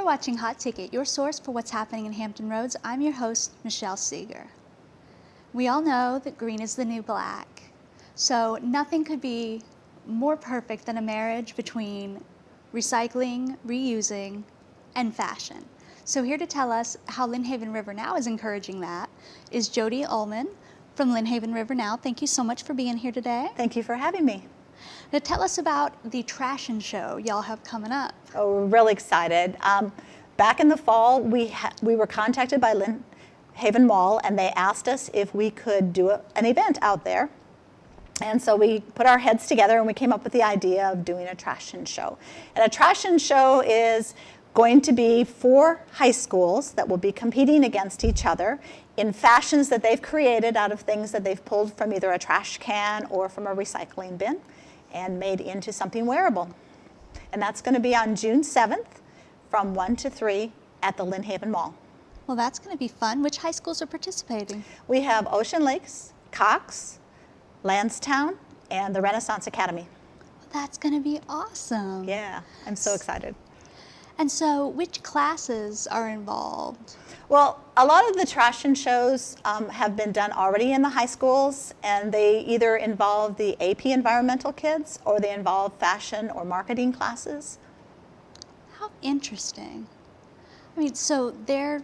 watching Hot Ticket, your source for what's happening in Hampton Roads. I'm your host, Michelle Seeger. We all know that green is the new black, so nothing could be more perfect than a marriage between recycling, reusing, and fashion. So here to tell us how Lynnhaven River NOW is encouraging that is Jody Ullman from Lynnhaven River NOW. Thank you so much for being here today. Thank you for having me. Now tell us about the Trashion show y'all have coming up. Oh, we're really excited. Back in the fall, we were contacted by Lynnhaven Mall, and they asked us if we could do an event out there. And so we put our heads together and we came up with the idea of doing a Trashion show. And a Trashion show is going to be 4 high schools that will be competing against each other in fashions that they've created out of things that they've pulled from either a trash can or from a recycling bin and made into something wearable. And that's going to be on June 7th from 1 to 3 at the Lynnhaven Mall. Well, that's going to be fun. Which high schools are participating? We have Ocean Lakes, Cox, Lansdowne, and the Renaissance Academy. Well, that's going to be awesome. Yeah, I'm so excited. And so which classes are involved? Well, a lot of the Trashion shows have been done already in the high schools, and they either involve the AP environmental kids or they involve fashion or marketing classes. How interesting. I mean, so they're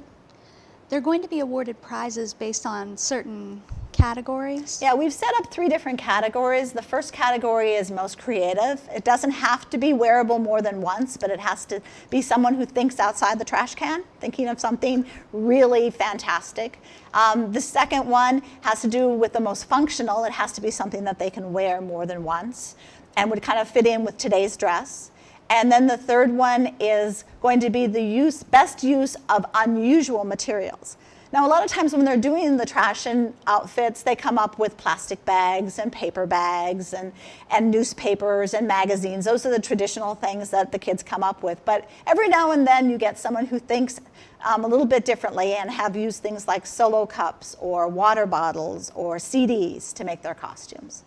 going to be awarded prizes based on certain categories? Yeah, we've set up 3 different categories. The first category is most creative. It doesn't have to be wearable more than once, but it has to be someone who thinks outside the trash can, thinking of something really fantastic. The second one has to do with the most functional. It has to be something that they can wear more than once and would kind of fit in with today's dress. And then the third one is going to be the best use of unusual materials. Now, a lot of times when they're doing the Trashion outfits, they come up with plastic bags and paper bags and newspapers and magazines. Those are the traditional things that the kids come up with. But every now and then you get someone who thinks a little bit differently and have used things like Solo cups or water bottles or CDs to make their costumes.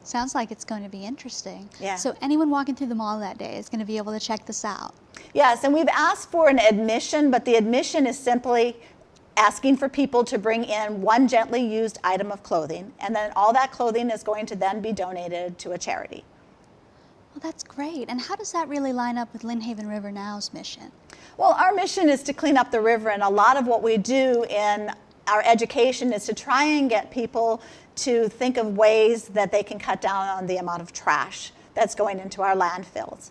Sounds like it's going to be interesting. Yeah. So anyone walking through the mall that day is going to be able to check this out. Yes, and we've asked for an admission, but the admission is simply asking for people to bring in 1 gently used item of clothing, and then all that clothing is going to then be donated to a charity. Well, that's great. And how does that really line up with Lynnhaven River NOW's mission? Well, our mission is to clean up the river, and a lot of what we do in our education is to try and get people to think of ways that they can cut down on the amount of trash that's going into our landfills.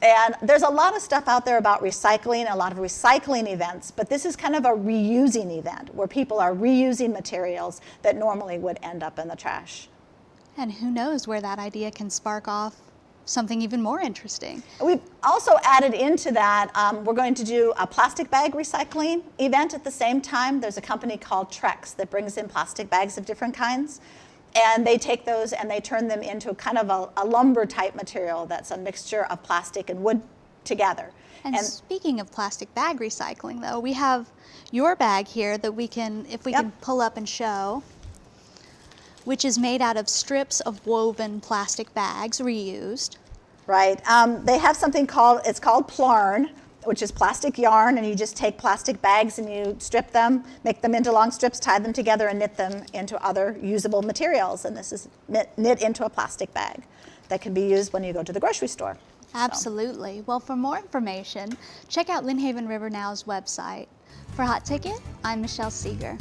And there's a lot of stuff out there about recycling, a lot of recycling events, but this is kind of a reusing event where people are reusing materials that normally would end up in the trash. And who knows where that idea can spark off something even more interesting. We've also added into that, we're going to do a plastic bag recycling event at the same time. There's a company called Trex that brings in plastic bags of different kinds. And they take those and they turn them into kind of a lumber type material that's a mixture of plastic and wood together. And speaking of plastic bag recycling though, we have your bag here that we can, if we can pull up and show, which is made out of strips of woven plastic bags, reused. Right. They have something called, it's called plarn, which is plastic yarn, and you just take plastic bags and you strip them, make them into long strips, tie them together, and knit them into other usable materials. And this is knit into a plastic bag that can be used when you go to the grocery store. Absolutely. So. Well, for more information, check out Lynnhaven River NOW's website. For Hot Ticket, I'm Michelle Seeger.